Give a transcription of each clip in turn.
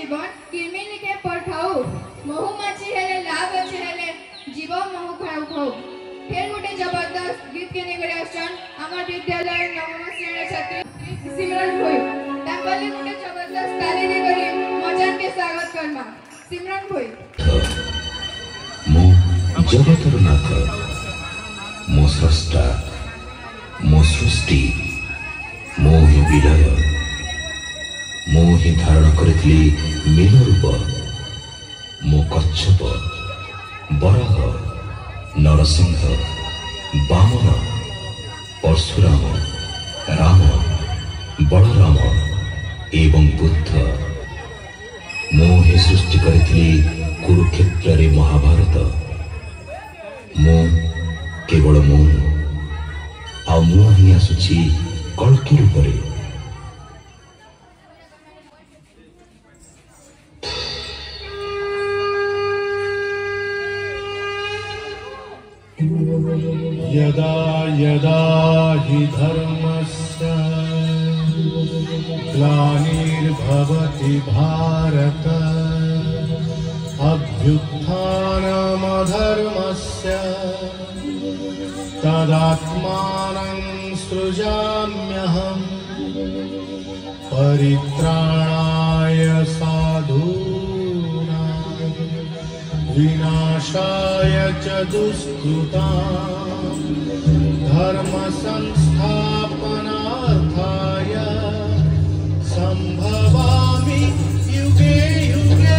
जीवन किमिनिके पठाऊ महुमाछी हेले लाभ अछि हेले जीव महु खाऊ खाऊ। फिर गोटे जबरदस्त गीत के निगरे आछन हमर विद्यालय नवम श्रेणी छात्री सिमरन भोई। ताकले गोटे जबरदस्त ताली दे करी मजान के स्वागत करमा। सिमरन भोई मो जगतर नाथ मो स्रष्टा मो सृष्टि मो ही विलय मो ही धारण करितली मीन रूप मो कच्छप बराह नरसिंह बामन परशुराम राम बलराम एवं बुद्ध मो ही सृष्टि करितली कुरुक्षेत्र रे महाभारत मो केवल मो आ मो ही आसुची कल्की रूपरे यदा यदा हि धर्मस्य ग्लानिर्भवति भारत अभ्युत्थानमधर्मस्य तदात्मानं सृजाम्यहम् परित्राणाय साधूनां विनाशाय च दुष्कृतां धर्म संस्थापनार्थाय संभवामि युगे युगे।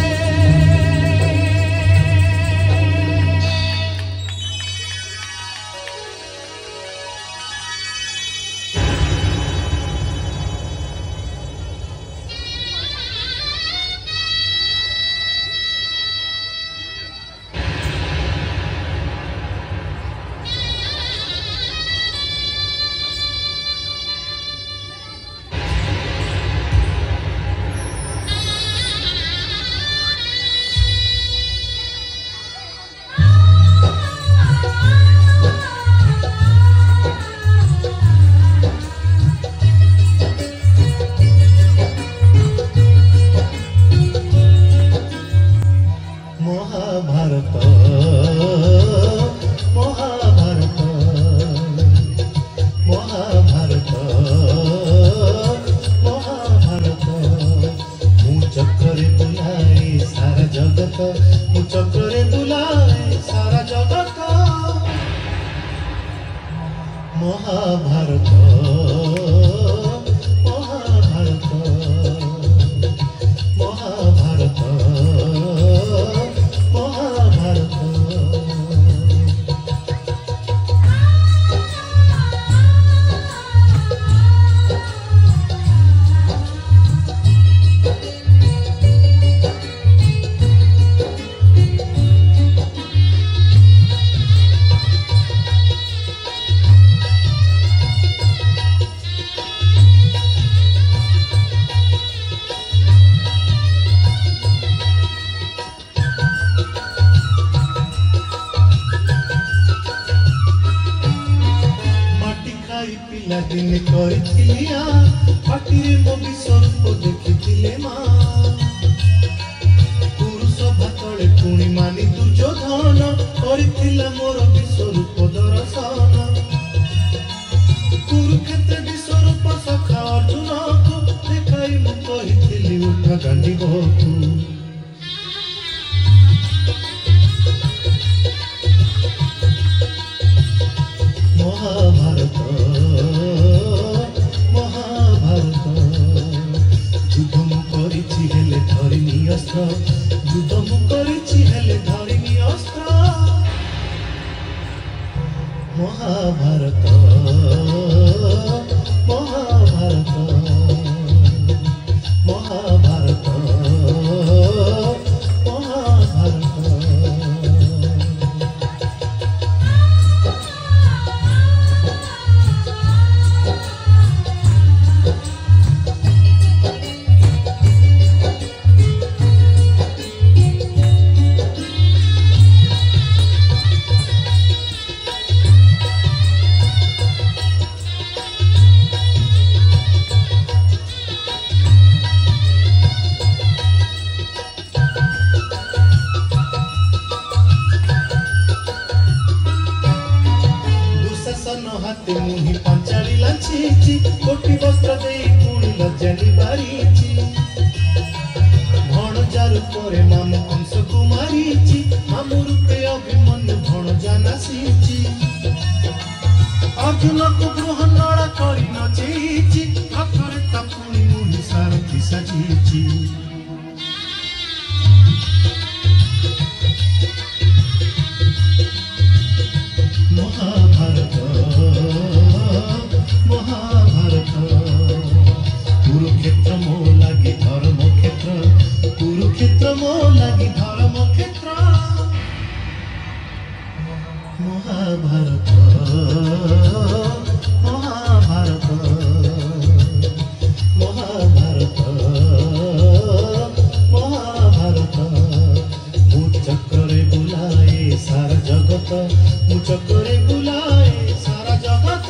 बारीची भणजार परे मामु कंस को मारीची मामु रूपे अभिमन्यु भणजा नासीची अर्जुन को ग्रहणड़ा करी नचेची हाथरे तापुणी मुनि सारथी साजीची महाभारत महाभारत कुरुक्षेत्र मो लागी धर्म क्षेत्र कुरुक्षेत्र मो लागी धर्म क्षेत्र महाभारत महाभारत महाभारत महाभारत मु चक्रे बुलाए सारा जगत मु चक्रे बुलाए सारा जगत